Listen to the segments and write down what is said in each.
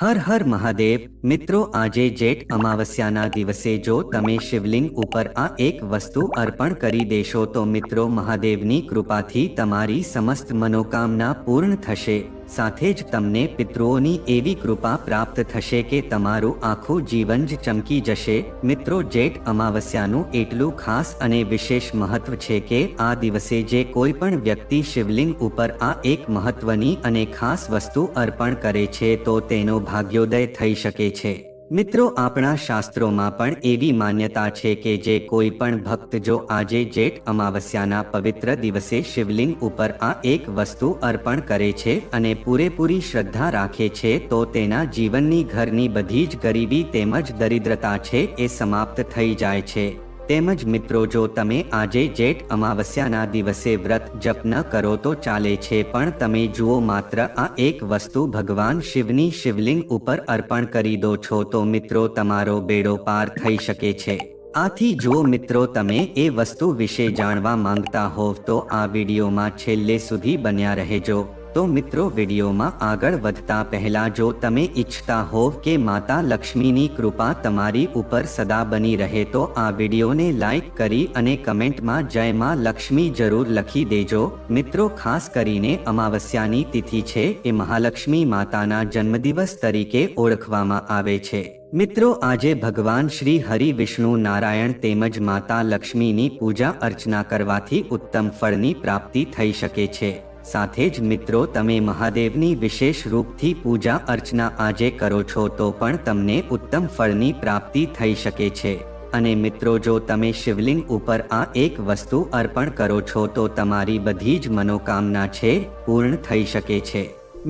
હર હર મહાદેવ। મિત્રો, આજે જેઠ અમાવસ્યાના દિવસે જો તમે શિવલિંગ ઉપર આ એક વસ્તુ અર્પણ કરી દેશો તો મિત્રો મહાદેવની કૃપાથી તમારી સમસ્ત મનોકામના પૂર્ણ થશે। સાથે જ તમને પિતૃઓની એવી કૃપા પ્રાપ્ત થશે કે તમારું આખું જીવન જ ચમકી જશે। મિત્રો, જેઠ અમાવસ્યાનું એટલું ખાસ અને વિશેષ મહત્વ છે કે આ દિવસે જે કોઈ પણ વ્યક્તિ શિવલિંગ ઉપર આ એક મહત્વની અને ખાસ વસ્તુ અર્પણ કરે છે તો તેનો ભાગ્યોદય થઈ શકે છે। મિત્રો, આપણા શાસ્ત્રોમાં પણ એવી માન્યતા છે કે જે કોઈ પણ ભક્ત જો આજે જેઠ અમાવસ્યાના પવિત્ર દિવસે શિવલિંગ ઉપર આ એક વસ્તુ અર્પણ કરે છે અને પૂરેપૂરી શ્રદ્ધા રાખે છે તો તેના જીવનની ઘરની બધી જ ગરીબી તેમજ દરિદ્રતા છે એ સમાપ્ત થઈ જાય છે। તેમજ મિત્રો, જો તમે આજે જેઠ અમાવસ્યાના દિવસે વ્રત જપ ન કરો તો ચાલે છે, પણ તમે જુઓ માત્ર આ એક વસ્તુ ભગવાન શિવની શિવલિંગ ઉપર અર્પણ કરી દો છો તો મિત્રો તમારો બેડો પાર થઈ શકે છે। આથી જો મિત્રો તમે એ વસ્તુ વિશે જાણવા માંગતા હોવ તો આ વિડીયોમાં છેલ્લે સુધી બન્યા રહેજો। તો મિત્રો, વિડીયોમાં આગળ વધતા પહેલા જો તમે ઈચ્છતા હોવ કે માતા લક્ષ્મીની કૃપા તમારી ઉપર સદા બની રહે તો આ વિડીયોને લાઈક કરી અને કમેન્ટમાં જય માં લક્ષ્મી જરૂર લખી દેજો। મિત્રો, ખાસ કરીને અમાવસ્યાની તિથિ છે એ મહાલક્ષ્મી માતાના જન્મદિવસ તરીકે ઓળખવામાં આવે છે। મિત્રો, આજે ભગવાન શ્રી હરિ વિષ્ણુ નારાયણ તેમજ માતા લક્ષ્મીની પૂજા અર્ચના કરવાથી ઉત્તમ ફળની પ્રાપ્તિ થઈ શકે છે। સાથે જ મિત્રો, તમે મહાદેવની વિશેષ રૂપથી પૂજા અર્ચના આજે કરો છો તો પણ તમને ઉત્તમ ફળની પ્રાપ્તિ થઈ શકે છે। અને મિત્રો, જો તમે શિવલિંગ ઉપર આ એક વસ્તુ અર્પણ કરો છો તો તમારી બધી જ મનોકામના છે પૂર્ણ થઈ શકે છે।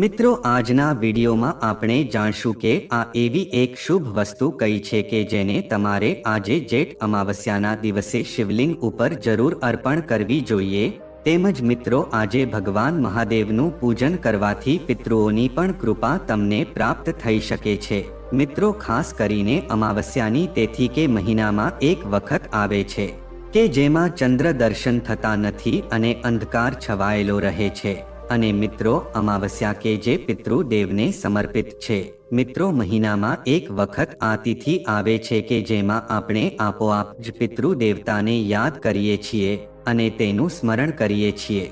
મિત્રો, આજના વિડીયોમાં આપણે જાણશું કે આ એવી એક શુભ વસ્તુ કઈ છે કે જેને તમારે આજે જેઠ અમાવસ્યાના દિવસે શિવલિંગ ઉપર જરૂર અર્પણ કરવી જોઈએ। તેમજ મિત્રો, આજે ભગવાન મહાદેવનું પૂજન કરવાથી પિતૃઓની પણ કૃપા તમને પ્રાપ્ત થઈ શકે છે। મિત્રો, ખાસ કરીને અમાવસ્યાની તિથિ કે મહિનામાં એક વખત આવે છે કે જેમાં ચંદ્ર દર્શન થતા નથી અને અંધકાર છવાયેલો રહે છે। અને મિત્રો, અમાવસ્યા કે જે પિતૃદેવને સમર્પિત છે। મિત્રો, મહિનામાં એક વખત આ તિથિ આવે છે કે જેમાં આપણે આપોઆપ જ પિતૃદેવતાને યાદ કરીએ છીએ અને તેનું સ્મરણ કરીએ છીએ।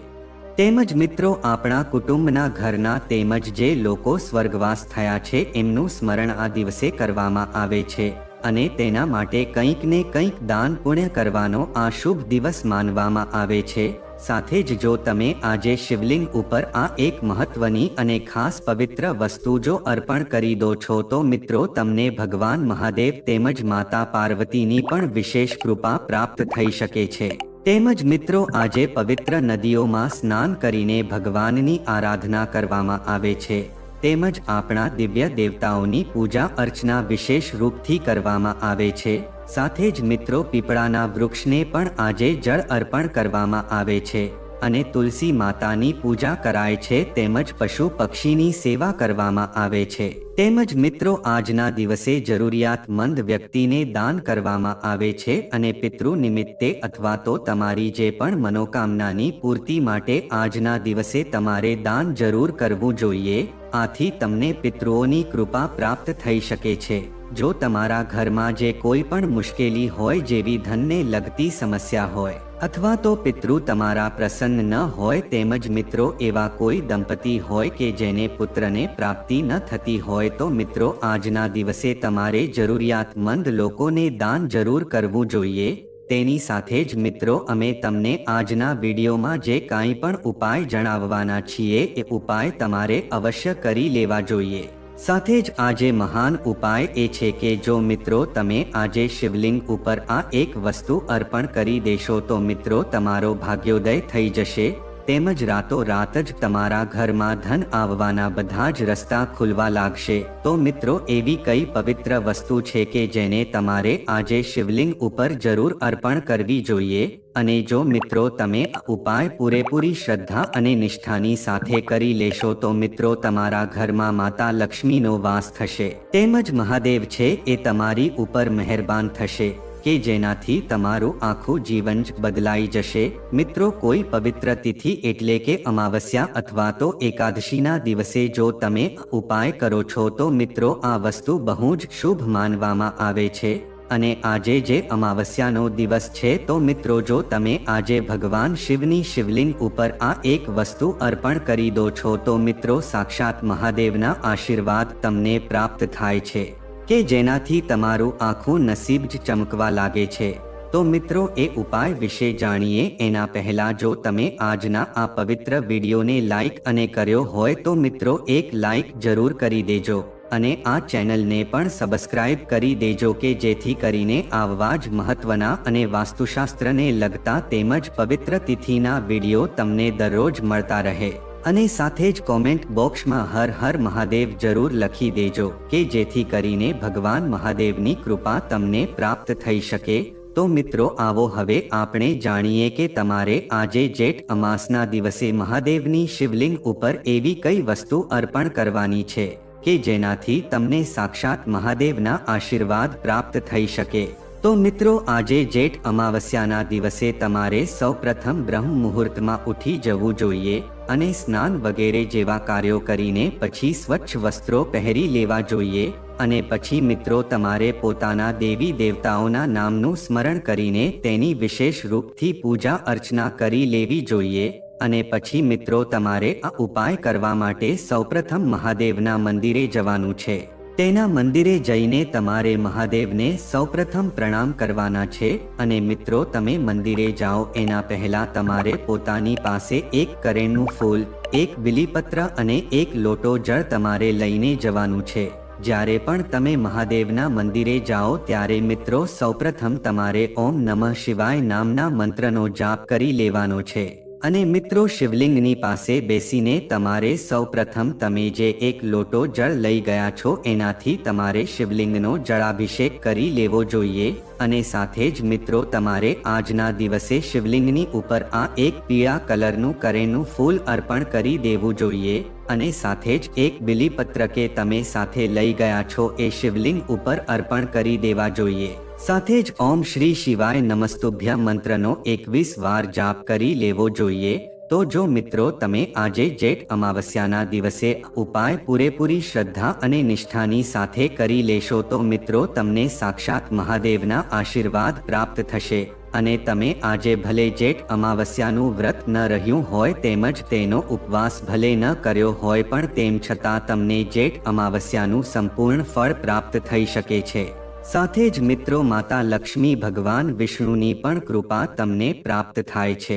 તેમજ મિત્રો, આપણા કુટુંબના ઘરના તેમજ જે લોકો સ્વર્ગવાસ થયા છે એમનું સ્મરણ આ દિવસે કરવામાં આવે છે અને તેના માટે કંઈક ને કંઈક દાન પુણ્ય કરવાનો આ શુભ દિવસ માનવામાં આવે છે। સાથે જ જો તમે આજે શિવલિંગ ઉપર આ એક મહત્વની અને ખાસ પવિત્ર વસ્તુ જો અર્પણ કરી દો છો તો મિત્રો તમને ભગવાન મહાદેવ તેમજ માતા પાર્વતીની પણ વિશેષ કૃપા પ્રાપ્ત થઈ શકે છે। તેમજ મિત્રો, આજે પવિત્ર નદીઓમાં સ્નાન કરીને ભગવાનની આરાધના કરવામાં આવે છે। તેમજ આપણા દિવ્ય દેવતાઓની પૂજા અર્ચના વિશેષ રૂપથી કરવામાં આવે છે। સાથે જ મિત્રો, પીપળાના વૃક્ષને પણ આજે જળ અર્પણ કરવામાં આવે છે અને તુલસી માતાની પૂજા કરાય છે તેમજ પશુ પક્ષીની સેવા કરવામાં આવે છે। તેમજ મિત્રો, આજના દિવસે જરૂરિયાતમંદ વ્યક્તિને દાન કરવામાં આવે છે અને પિતૃ નિમિત્તે અથવા તો તમારી જે પણ મનોકામનાની પૂર્તિ માટે આજના દિવસે તમારે દાન જરૂર કરવું જોઈએ। આથી તમને પિતૃઓની કૃપા પ્રાપ્ત થઈ શકે છે। જો તમારા ઘરમાં જે કોઈ પણ મુશ્કેલી હોય જેવી ધનને લગતી સમસ્યા હોય અથવા તો પિતૃ તમારા પ્રસન્ન ન હોય તેમજ મિત્રો એવા કોઈ દંપતી હોય કે જેને પુત્રને પ્રાપ્તિ ન થતી હોય તો મિત્રો આજના દિવસે તમારે જરૂરિયાતમંદ લોકોને દાન જરૂર કરવું જોઈએ। તેની સાથે જ મિત્રો, અમે તમને આજના વિડીયોમાં જે કાંઈ પણ ઉપાય જણાવવાના છીએ એ ઉપાય તમારે અવશ્ય કરી લેવા જોઈએ। સાથે જ આજે મહાન ઉપાય એ છે કે જો મિત્રો તમે આજે શિવલિંગ ઉપર આ એક વસ્તુ અર્પણ કરી દેશો તો મિત્રો તમારો ભાગ્યોદય થઈ જશે તેમજ રાતોરાત જ તમારા ઘરમાં ધન આવવાના બધા જ રસ્તા ખુલવા લાગશે। તો મિત્રો, એવી કઈ પવિત્ર વસ્તુ છે કે જેને તમારે આજે શિવલિંગ ઉપર જરૂર અર્પણ કરવી જોઈએ અને જો મિત્રો તમે આ ઉપાય પૂરેપૂરી શ્રદ્ધા અને નિષ્ઠાની સાથે કરી લેશો તો મિત્રો તમારા ઘરમાં માતા લક્ષ્મીનો વાસ થશે તેમજ મહાદેવ છે એ તમારી ઉપર મહેરબાન થશે। કે જેનાથી તમારું આખું જીવન જ બદલાઈ જશે। મિત્રો, કોઈ પવિત્ર તિથિ એટલે કે અમાવસ્યા અથવા તો એકાદશીના દિવસે જો તમે ઉપાય કરો છો તો મિત્રો આ વસ્તુ બહુ જ શુભ માનવામાં આવે છે। અને આજે જે અમાવસ્યાનો દિવસ છે તો મિત્રો જો તમે આજે ભગવાન શિવની શિવલિંગ ઉપર આ એક વસ્તુ અર્પણ કરી દો છો તો મિત્રો સાક્ષાત મહાદેવના આશીર્વાદ તમને પ્રાપ્ત થાય છે કે જેનાથી તમારું આખું નસીબ જ ચમકવા લાગે છે। તો મિત્રો એ ઉપાય વિશે જાણીએ એના પહેલા જો તમે આજના આ પવિત્ર વિડીયોને લાઈક અને કર્યો હોય તો મિત્રો એક લાઈક જરૂર કરી દેજો અને આ ચેનલને પણ સબસ્ક્રાઇબ કરી દેજો કે જેથી કરીને આવા જ મહત્વના અને વાસ્તુશાસ્ત્રને લગતા તેમજ પવિત્ર તિથિના વિડીયો તમને દરરોજ મળતા રહે। અને સાથે જ કોમેન્ટ બોક્સમાં હર હર મહાદેવ જરૂર લખી દેજો કે જેથી કરીને ભગવાન મહાદેવની કૃપા તમને પ્રાપ્ત થઈ શકે। તો મિત્રો આવો હવે આપણે જાણીએ કે તમારે આજે જેઠ અમાસના દિવસે મહાદેવની શિવલિંગ ઉપર એવી કઈ વસ્તુ અર્પણ કરવાની છે કે જેનાથી તમને સાક્ષાત મહાદેવના આશીર્વાદ પ્રાપ્ત થઈ શકે। તો મિત્રો આજે જેઠ અમાવસ્યાના દિવસે તમારે સૌપ્રથમ બ્રહ્મ મુહૂર્તમાં ઉઠી જવું જોઈએ અને સ્નાન વગેરે જેવા કાર્યો કરીને પછી સ્વચ્છ વસ્ત્રો પહેરી લેવા જોઈએ અને પછી મિત્રો તમારે પોતાના દેવી દેવતાઓના નામનું સ્મરણ કરીને તેની વિશેષ રૂપથી પૂજા અર્ચના કરી લેવી જોઈએ। અને પછી મિત્રો તમારે આ ઉપાય કરવા માટે સૌપ્રથમ મહાદેવના મંદિરે જવાનું છે। તેના મંદિરે જઈને તમારે મહાદેવને સૌપ્રથમ પ્રણામ કરવાના છે અને મિત્રો તમે મંદિરે જાઓ એના પહેલા તમારે પોતાની પાસે એક કરેણનું ફૂલ, એક બિલીપત્ર અને એક લોટો જળ તમારે લઈને જવાનું છે। જ્યારે પણ તમે મહાદેવના મંદિરે જાઓ ત્યારે મિત્રો સૌપ્રથમ તમારે ઓમ નમઃ શિવાય નામના મંત્રનો જાપ કરી લેવાનો છે અને મિત્રો શિવલિંગની પાસે બેસીને તમારે સૌપ્રથમ તમે જે એક લોટો જળ લઈ ગયા છો એનાથી તમારે શિવલિંગનો જળાભિષેક કરી લેવો જોઈએ અને સાથે જ મિત્રો તમારે આજના દિવસે શિવલિંગની ઉપર આ એક પીળા કલરનું કરેણનું ફૂલ અર્પણ કરી દેવું જોઈએ અને સાથે જ એક બિલીપત્ર કે તમે સાથે લઈ ગયા છો એ શિવલિંગ ઉપર અર્પણ કરી દેવા જોઈએ। સાથે જ ઓમ શ્રી શિવાય નમસ્તુભ્યમ મંત્રનો 21 વાર જાપ કરી લેવો જોઈએ। તો જો મિત્રો તમે આજે જેઠ અમાવસ્યાના દિવસે ઉપાય પૂરેપૂરી શ્રદ્ધા અને નિષ્ઠાની સાથે કરી લેશો તો મિત્રો તમને સાક્ષાત મહાદેવના આશીર્વાદ પ્રાપ્ત થશે અને તમે આજે ભલે જેઠ અમાવસ્યાનું વ્રત ન રહ્યું હોય તેમજ તેનો ઉપવાસ ભલે ન કર્યો હોય પણ તેમ છતાં તમને જેઠ અમાવસ્યાનું સંપૂર્ણ ફળ પ્રાપ્ત થઈ શકે છે। સાથે જ મિત્રો માતા લક્ષ્મી ભગવાન વિષ્ણુની પણ કૃપા તમને પ્રાપ્ત થાય છે।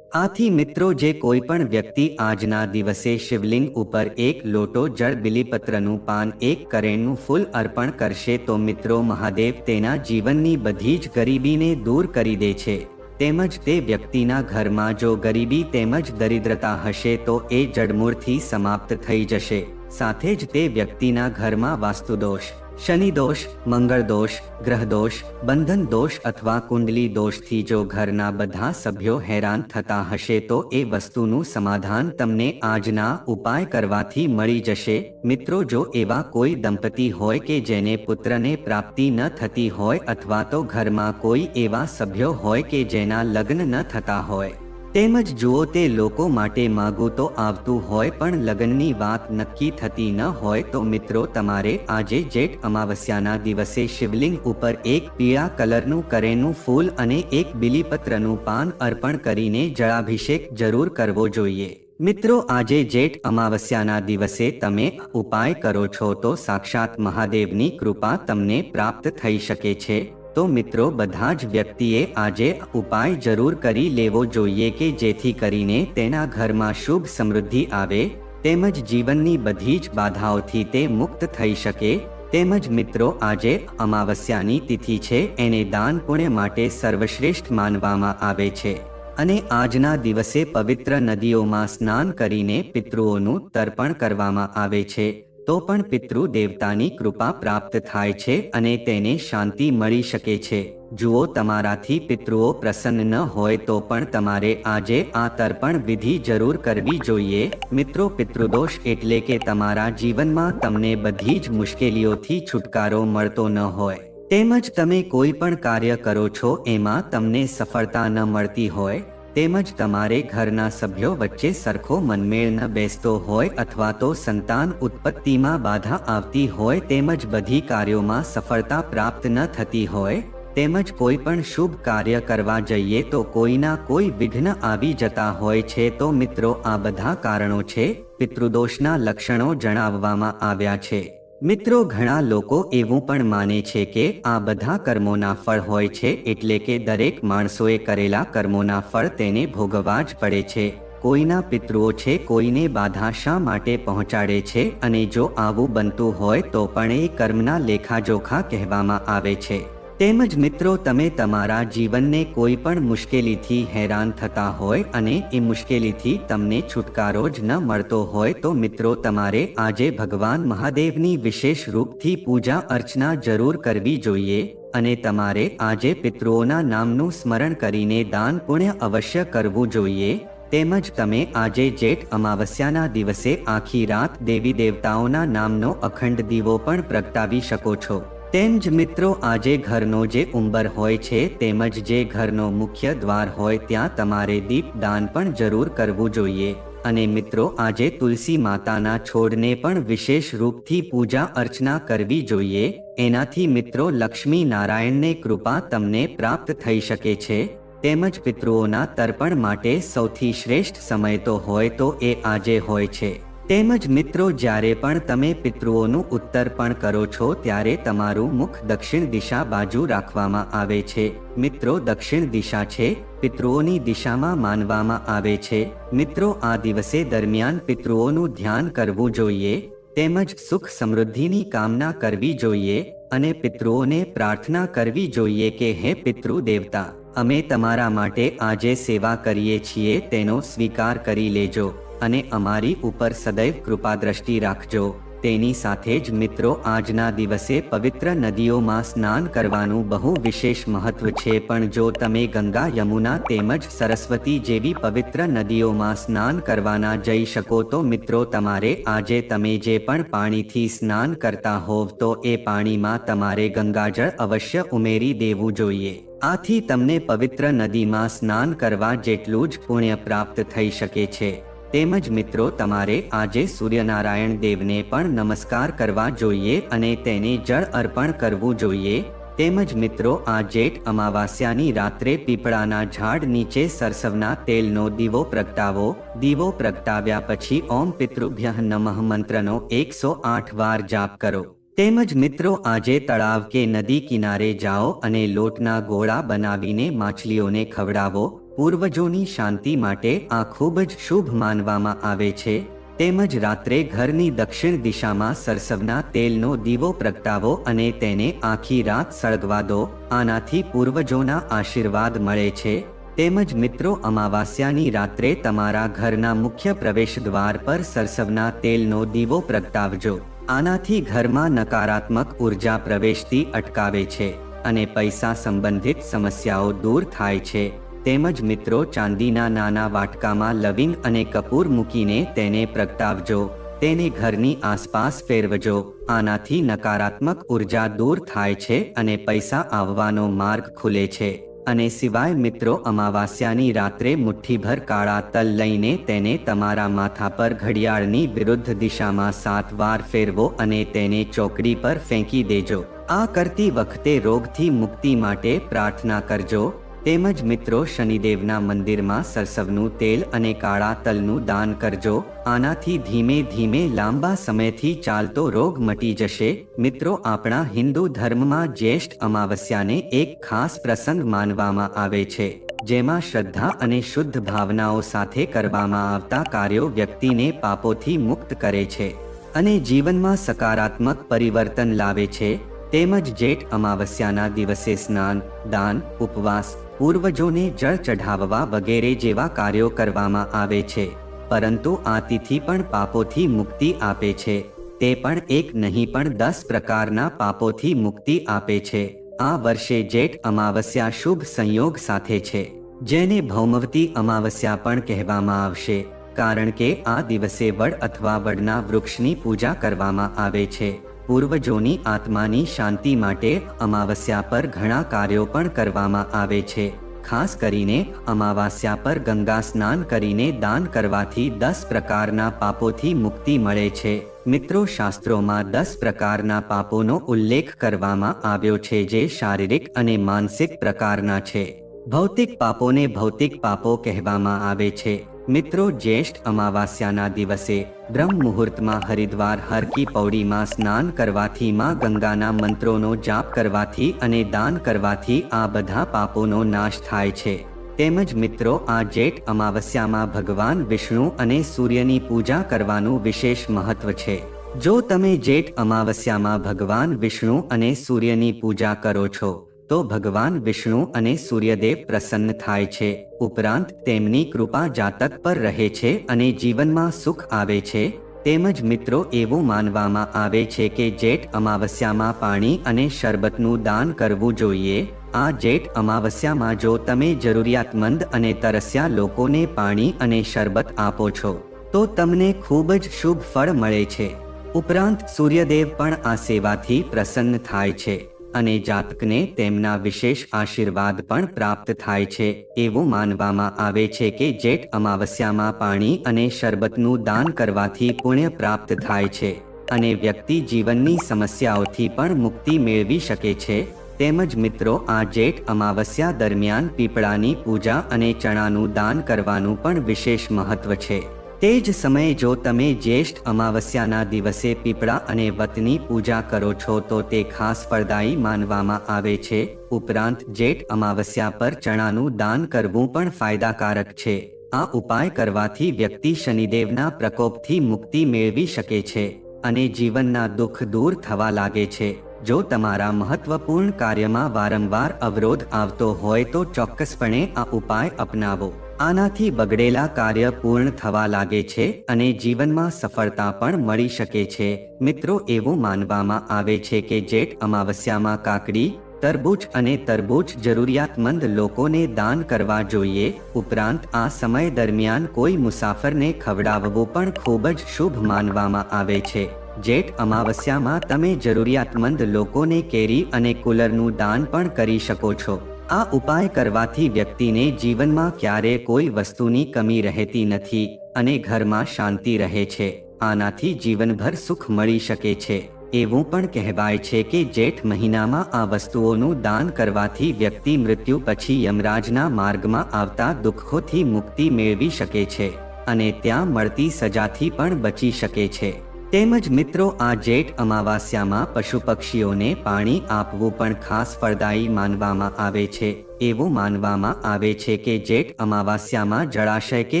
આથી મિત્રો જે કોઈ પણ વ્યક્તિ આજના દિવસે શિવલિંગ ઉપર એક લોટો જળ બિલીપત્રનું પાન એક કરેણનું ફૂલ અર્પણ કરશે તો મિત્રો મહાદેવ તેના જીવનની બધી જ ગરીબીને દૂર કરી દે છે તેમજ તે વ્યક્તિના ઘરમાં જો ગરીબી તેમજ દરિદ્રતા હશે તો એ જડમૂળથી સમાપ્ત થઈ જશે। સાથે જ તે વ્યક્તિના ઘરમાં વાસ્તુદોષ, શનિ દોષ, મંગળ દોષ, ગ્રહ દોષ, બંધન દોષ અથવા કુંડલી દોષથી જો ઘરના બધા સભ્યો હેરાન થતા હશે તો એ વસ્તુનું સમાધાન તમને આજના ઉપાય કરવાથી મળી જશે। મિત્રો જો એવા કોઈ દંપતી હોય કે જેને પુત્રને પ્રાપ્તિ ન થતી હોય અથવા તો ઘરમાં કોઈ એવા સભ્યો હોય કે જેના લગ્ન ન થતા હોય તેમજ જુઓ તે લોકો માટે માગું તો આવતું હોય પણ લગ્નની વાત નક્કી થતી ન હોય તો મિત્રો તમારે આજે જેઠ અમાવસ્યાના દિવસે શિવલિંગ ઉપર એક પીળા કલરનું કરેણનું ફૂલ અને એક બિલીપત્રનું પાન અર્પણ કરીને જળાભિષેક જરૂર કરવો જોઈએ। મિત્રો આજે જેઠ અમાવસ્યાના દિવસે તમે ઉપાય કરો છો તો સાક્ષાત મહાદેવની કૃપા તમને પ્રાપ્ત થઈ શકે છે। તો મિત્રો બધા જ વ્યક્તિએ આજે ઉપાય જરૂર કરી લેવો જોઈએ કે જેથી કરીને તેના ઘરમાં શુભ સમૃદ્ધિ આવે તેમજ જીવનની બધી જ બાધાઓથી તે મુક્ત થઈ શકે। તેમજ મિત્રો આજે અમાવસ્યાની તિથિ છે એને દાન પુણ્ય માટે સર્વશ્રેષ્ઠ માનવામાં આવે છે અને આજના દિવસે પવિત્ર નદીઓમાં સ્નાન કરીને પિતૃઓનું તર્પણ કરવામાં આવે છે તો પણ પિતૃ દેવતાની કૃપા પ્રાપ્ત થાય છે અને તેને શાંતિ મળી શકે છે। જુઓ તમારાથી પિતૃઓ પ્રસન્ન ન હોય તો પણ તમારે આજે આ તર્પણ વિધિ જરૂર કરવી જોઈએ। મિત્રો પિતૃદોષ એટલે કે તમારા જીવનમાં તમને બધી જ મુશ્કેલીઓથી છુટકારો મળતો ન હોય તેમજ તમે કોઈ પણ કાર્ય કરો છો એમાં તમને સફળતા ન મળતી હોય, તેમજ તમારે ઘરના સભ્યો વચ્ચે સરખો મનમેળ ન બેસતો હોય અથવા તો સંતાન ઉત્પત્તિમાં બાધા આવતી હોય, તેમજ બધી કાર્યોમાં સફળતા પ્રાપ્ત ન થતી હોય, તેમજ કોઈ પણ શુભ કાર્ય કરવા જઈએ તો કોઈના કોઈ વિઘ્ન આવી જતા હોય છે, તો મિત્રો આ બધા કારણો છે. પિતૃદોષના લક્ષણો જણાવવામાં આવ્યા છે. મિત્રો ઘણા લોકો એવું પણ માને છે કે આ બધા કર્મોના ફળ હોય છે, એટલે કે દરેક માણસોએ કરેલા કર્મોના ફળ તેને ભોગવવા જ પડે છે. કોઈના પિતૃઓ છે કોઈને બાધા શા માટે પહોંચાડે છે, અને જો આવું બનતું હોય તો પણ એ કર્મના લેખાજોખા કહેવામાં આવે છે. તેમજ મિત્રો તમે તમારા જીવનને કોઈ પણ મુશ્કેલીથી હેરાન થતા હોય અને એ મુશ્કેલીથી તમને છુટકારો જ ન મળતો હોય તો મિત્રો તમારે આજે ભગવાન મહાદેવની વિશેષ રૂપથી પૂજા અર્ચના જરૂર કરવી જોઈએ અને તમારે આજે પિતૃઓના નામનું સ્મરણ કરીને દાન પુણ્ય અવશ્ય કરવું જોઈએ. તેમજ તમે આજે જેઠ અમાવસ્યાના દિવસે આખી રાત દેવી દેવતાઓના નામનો અખંડ દીવો પણ પ્રગટાવી શકો છો. તેમજ મિત્રો આજે ઘરનો જે ઉંબર હોય છે તેમજ જે ઘરનો મુખ્ય દ્વાર હોય ત્યાં તમારે દીપ દાન પણ જરૂર કરવું જોઈએ. અને મિત્રો આજે તુલસી માતાના છોડને પણ વિશેષ રૂપથી પૂજા અર્ચના કરવી જોઈએ. એનાથી મિત્રો લક્ષ્મી નારાયણને કૃપા તમને પ્રાપ્ત થઈ શકે છે. તેમજ પિતૃઓના તર્પણ માટે સૌથી શ્રેષ્ઠ સમય તો હોય તો એ આજે હોય છે. તેમજ મિત્રો જ્યારે પણ તમે પિતૃઓનું ઉત્તર્પણ કરો છો ત્યારે તમારું મુખ દક્ષિણ દિશા બાજુ રાખવામાં આવે છે. મિત્રો દક્ષિણ દિશા છે પિતૃઓની દિશામાં માનવામાં આવે છે. મિત્રો આ દિવસે દરમિયાન પિતૃઓનું ધ્યાન કરવું જોઈએ, તેમજ સુખ સમૃદ્ધિની કામના કરવી જોઈએ અને પિતૃઓને પ્રાર્થના કરવી જોઈએ કે હે પિતૃ દેવતા, અમે તમારા માટે આજે સેવા કરીએ છીએ તેનો સ્વીકાર કરી લેજો અને અમારી ઉપર સદૈવ કૃપા દ્રષ્ટિ રાખજો. તેની સાથે જ મિત્રો આજના દિવસે પવિત્ર નદીઓમાં સ્નાન કરવાનું બહુ વિશેષ મહત્વ છે. પણ જો તમે ગંગા, યમુના તેમજ સરસ્વતી જેવી પવિત્ર નદીઓમાં સ્નાન કરવાના જઈ શકો તો મિત્રો તમારે આજે તમે જે પણ પાણીથી સ્નાન કરતા હોવ તો એ પાણીમાં તમારે ગંગાજળ અવશ્ય ઉમેરી દેવું જોઈએ. આથી તમને પવિત્ર નદીમાં સ્નાન કરવા જેટલું જ પુણ્ય પ્રાપ્ત થઈ શકે છે. તેમજ મિત્રો તમારે આજે સૂર્યનારાયણ દેવને પણ નમસ્કાર કરવા જોઈએ અને તેને જળ અર્પણ કરવું જોઈએ. તેમજ મિત્રો આ જેઠ અમાવાસ્યાની રાત્રે પીપળાના ઝાડ નીચે સરસવના તેલનો દીવો પ્રગટાવો. દીવો પ્રગટાવ્યા પછી ઓમ પિતૃભ્યઃ નમઃ મંત્રનો 108 વાર જાપ કરો. તેમજ મિત્રો આજે તળાવ કે નદી કિનારે જાઓ અને લોટના ગોળા બનાવીને માછલીઓને ખવડાવો. પૂર્વજોની શાંતિ માટે આ ખૂબ જ શુભ માનવામાં આવે છે. તેમજ રાત્રે ઘરની દક્ષિણ દિશામાં સરસવના તેલનો દીવો પ્રગટાવો અને તેને આખી રાત સળગવા દો. આનાથી પૂર્વજોના આશીર્વાદ મળે છે. તેમજ મિત્રો અમાવાસ્યાની રાત્રે તમારા ઘરના મુખ્ય પ્રવેશ દ્વાર પર સરસવના તેલનો દીવો પ્રગટાવજો. આનાથી ઘરમાં નકારાત્મક ઉર્જા પ્રવેશતી અટકાવે છે અને પૈસા સંબંધિત સમસ્યાઓ દૂર થાય છે. તેમજ મિત્રો ચાંદીના નાના વાટકામાં લવિંગ અને કપૂર મૂકીને તેને પ્રગટાવજો. તેને ઘરની આસપાસ ફેરવજો. આનાથી નકારાત્મક ઉર્જા દૂર થાય છે અને પૈસા આવવાનો માર્ગ ખુલે છે. અને સિવાય મિત્રો અમાવાસ્યાની રાત્રે મુઠ્ઠીભર કાળા તલ લઈને તેને તમારા માથા પર ઘડિયાળની વિરુદ્ધ દિશામાં 7 વાર ફેરવો અને તેને ચોકડી પર ફેંકી દેજો. આ કરતી વખતે રોગથી મુક્તિ માટે પ્રાર્થના કરજો. તેમજ મિત્રો શનિદેવના મંદિરમાં સરસવનું તેલ અને કાળા તલનું દાન કરજો. આનાથી ધીમે ધીમે લાંબા સમયથી ચાલતો રોગ મટી જશે. મિત્રો આપણા હિન્દુ ધર્મમાં જ્યેષ્ઠ અમાવસ્યાને એક ખાસ પ્રસંગ માનવામાં આવે છે, જેમાં શ્રદ્ધા અને શુદ્ધ ભાવનાઓ સાથે કરવામાં આવતા કાર્યો વ્યક્તિને પાપોથી મુક્ત કરે છે અને જીવનમાં સકારાત્મક પરિવર્તન લાવે છે. તેમજ જેઠ અમાવસ્યાના દિવસે સ્નાન, દાન, ઉપવાસ, પૂર્વજોને જળ ચઢાવવા વગેરે જેવા કાર્યો કરવામાં આવે છે. પરંતુ આ તિથિ પણ પાપોથી મુક્તિ આપે છે. તે પણ એક નહીં પણ 10 પ્રકારના પાપોથી મુક્તિ આપે છે. આ વર્ષે જેઠ અમાવસ્યા શુભ સંયોગ સાથે છે, જેને ભૌમવતી અમાવસ્યા પણ કહેવામાં આવશે, કારણ કે આ દિવસે વડ અથવા વડના વૃક્ષની પૂજા કરવામાં આવે છે. પૂર્વજોની આત્માની શાંતિ માટે અમાવસ્યા પર ઘણા કાર્યો પણ કરવામાં આવે છે. ખાસ કરીને અમાવાસ્યા પર ગંગા સ્નાન કરીને દાન કરવાથી 10 પ્રકારના પાપોથી મુક્તિ મળે છે. મિત્રો, શાસ્ત્રોમાં 10 પ્રકારના પાપોનો ઉલ્લેખ કરવામાં આવ્યો છે જે શારીરિક અને માનસિક પ્રકારના છે. ભૌતિક પાપોને ભૌતિક પાપો કહેવામાં આવે છે. મિત્રો, જ્યેષ્ઠ અમાવાસ્યાના દિવસે બ્રહ્મ મુહૂર્તમાં હરિદ્વાર હર કી પૌડીમાં સ્નાન કરવાથી, માં ગંગાના મંત્રોનો જાપ કરવાથી અને દાન કરવાથી આ બધા પાપોનો નાશ થાય છે. તેમજ મિત્રો, આ જેઠ અમાવસ્યામાં ભગવાન વિષ્ણુ અને સૂર્યની પૂજા કરવાનું વિશેષ મહત્વ છે. જો તમે જેઠ અમાવસ્યામાં ભગવાન વિષ્ણુ અને સૂર્યની પૂજા કરો છો તો ભગવાન વિષ્ણુ અને સૂર્યદેવ પ્રસન્ન થાય છે. ઉપરાંત તેમની કૃપા જાતક પર રહે છે અને જીવનમાં સુખ આવે છે. તેમજ મિત્રો, એવું માનવામાં આવે છે કે જેઠ અમાવસ્યામાં પાણી અને શરબતનું દાન કરવું જોઈએ. આ જેઠ અમાવસ્યામાં જો તમે જરૂરિયાતમંદ અને તરસ્યા લોકોને પાણી અને શરબત આપો છો તો તમને ખૂબ જ શુભ ફળ મળે છે. ઉપરાંત સૂર્યદેવ પણ આ સેવાથી પ્રસન્ન થાય છે અને જાતકને તેમના વિશેષ આશીર્વાદ પણ પ્રાપ્ત થાય છે. એવું માનવામાં આવે છે કે જેઠ અમાવસ્યામાં પાણી અને શરબતનું દાન કરવાથી પુણ્ય પ્રાપ્ત થાય છે અને વ્યક્તિ જીવનની સમસ્યાઓથી પણ મુક્તિ મેળવી શકે છે. તેમજ મિત્રો, આ જેઠ અમાવસ્યા દરમિયાન પીપળાની પૂજા અને ચણાનું દાન કરવાનું પણ વિશેષ મહત્વ છે. તે જ સમયે જો તમે જ્યેષ્ઠ અમાવસ્યાના દિવસે પીપળા અને વટની પૂજા કરો છો તો તે ખાસ ફળદાયી માનવામાં આવે છે. ઉપરાંત જેઠ અમાવસ્યા પર ચણાનું દાન કરવું પણ ફાયદાકારક છે. આ ઉપાય કરવાથી વ્યક્તિ શનિદેવના પ્રકોપથી મુક્તિ મેળવી શકે છે અને જીવનના દુઃખ દૂર થવા લાગે છે. જો તમારા મહત્વપૂર્ણ કાર્યમાં વારંવાર અવરોધ આવતો હોય તો ચોક્કસપણે આ ઉપાય અપનાવો. આનાથી બગડેલા કાર્ય પૂર્ણ થવા લાગે છે અને જીવનમાં સફળતા પણ મળી શકે છે. મિત્રો, એવું માનવામાં આવે છે કે જેઠ અમાવસ્યામાં કાકડી, તરબૂચ અને તરબૂચ જરૂરિયાતમંદ લોકોને દાન કરવા જોઈએ. ઉપરાંત આ સમય દરમિયાન કોઈ મુસાફરને ખવડાવવું પણ ખૂબ જ શુભ માનવામાં આવે છે. જેઠ અમાવસ્યામાં તમે જરૂરિયાતમંદ લોકોને કેરી અને કુલરનું દાન પણ કરી શકો છો. આ ઉપાય કરવાથી વ્યક્તિને જીવનમાં ક્યારેય કોઈ વસ્તુની કમી રહેતી નથી અને ઘરમાં શાંતિ રહે છે. આનાથી જીવનભર સુખ મળી શકે છે. એવું પણ કહેવાય છે કે જેઠ મહિનામાં આ વસ્તુઓનું દાન કરવાથી વ્યક્તિ મૃત્યુ પછી યમરાજના માર્ગમાં આવતા દુઃખોથી મુક્તિ મેળવી શકે છે અને ત્યાં મળતી સજાથી પણ બચી શકે છે. તેમજ મિત્રો, આ જેઠ અમાવાસ્યામાં પશુ પક્ષીઓને પાણી આપવું પણ ખાસ ફળદાયી માનવામાં આવે છે. એવું માનવામાં આવે છે કે જેઠ અમાવાસ્યામાં જળાશય કે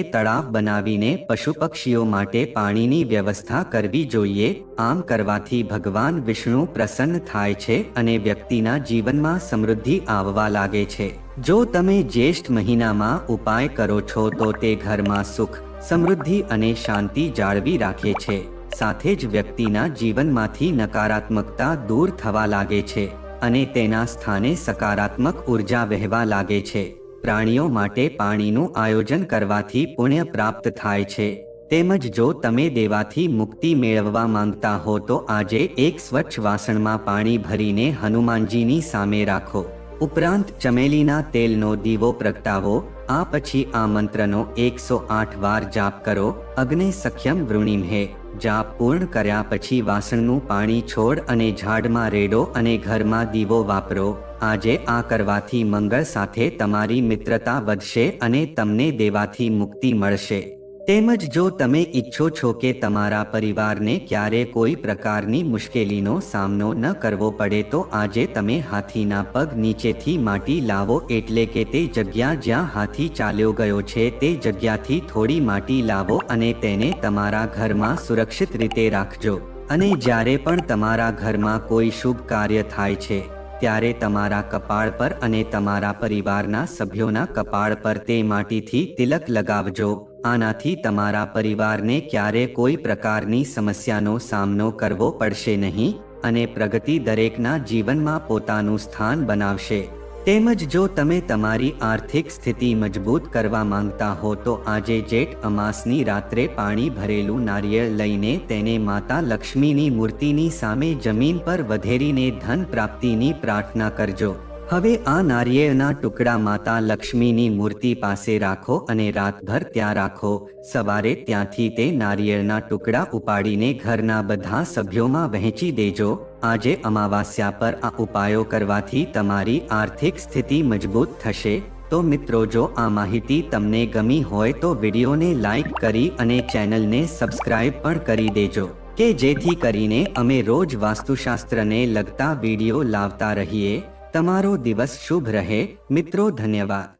તળાવ બનાવીને પશુ પક્ષીઓ માટે પાણીની વ્યવસ્થા કરવી જોઈએ. આમ કરવાથી ભગવાન વિષ્ણુ પ્રસન્ન થાય છે અને વ્યક્તિના જીવનમાં સમૃદ્ધિ આવવા લાગે છે. જો તમે જ્યેષ્ઠ મહિનામાં ઉપાય કરો છો તો તે ઘરમાં સુખ, સમૃદ્ધિ અને શાંતિ જાળવી રાખે છે. સાથે જ વ્યક્તિના જીવનમાંથી નકારાત્મકતા દૂર થવા લાગે છે અને તેના સ્થાને સકારાત્મક ઉર્જા વહેવા લાગે છે. પ્રાણીઓ માટે પાણીનું આયોજન કરવાથી પુણ્ય પ્રાપ્ત થાય છે. તેમજ જો તમે દેવાથી મુક્તિ મેળવવા માંગતા હો તો આજે એક સ્વચ્છ વાસણમાં પાણી ભરીને હનુમાનજીની સામે રાખો. ઉપરાંત ચમેલીના તેલનો દીવો પ્રગટાવો. આ પછી આ મંત્રનો 108 વાર જાપ કરો. અગ્ને સખ્યમ વૃણીમહે. જાપ પૂર્ણ કર્યા પછી વાસણનું પાણી છોડ અને ઝાડમાં રેડો અને ઘરમાં દીવો વાપરો. આજે આ કરવાથી મંગળ સાથે તમારી મિત્રતા વધશે અને તમને દેવાથી મુક્તિ મળશે. તેમજ જો તમે ઈચ્છો છો કે તમારા પરિવારને ક્યારે કોઈ પ્રકારની મુશ્કેલીનો સામનો ન કરવો પડે તો આજે તમે હાથીના પગ નીચેથી માટી લાવો, એટલે કે તે જગ્યા જ્યાં હાથી ચાલ્યો ગયો છે તે જગ્યાથી થોડી માટી લાવો અને તેને તમારા ઘરમાં સુરક્ષિત રીતે રાખજો. અને જ્યારે પણ તમારા ઘરમાં કોઈ શુભ કાર્ય થાય છે ત્યારે તમારા કપાળ પર અને તમારા પરિવારના સભ્યોના કપાળ પર તે માટીથી તિલક લગાવજો. આનાથી તમારા પરિવારને ક્યારે કોઈ પ્રકારની સમસ્યાનો સામનો કરવો પડશે નહીં અને પ્રગતિ દરેકના જીવનમાં પોતાનું સ્થાન બનાવશે. તેમજ જો તમે તમારી આર્થિક સ્થિતિ મજબૂત કરવા માંગતા હો તો આજે જેઠ અમાસની રાત્રે પાણી ભરેલું નારિયેળ લઈને તેને માતા લક્ષ્મીની મૂર્તિની સામે જમીન પર વધેરીને ધન પ્રાપ્તિની પ્રાર્થના કરજો. હવે આ નારિયેળના ટુકડા માતા લક્ષ્મીની મૂર્તિ પાસે રાખો અને રાતભર ત્યાં રાખો. સવારે ત્યાંથી તે નારિયેળના ટુકડા ઉપાડીને ઘરના બધા સભ્યોમાં વહેંચી દેજો. આજે અમાવાસ્યા પર આ ઉપાયો કરવાથી તમારી આર્થિક સ્થિતિ મજબૂત થશે. તો મિત્રો, જો આ માહિતી તમને ગમી હોય તો વિડીયોને લાઈક કરી અને ચેનલને સબસ્ક્રાઇબ પણ કરી દેજો કે જેથી કરીને અમે રોજ વાસ્તુશાસ્ત્રને લગતા વિડીયો લાવતા રહીએ. તમારો દિવસ શુભ રહે મિત્રો. ધન્યવાદ.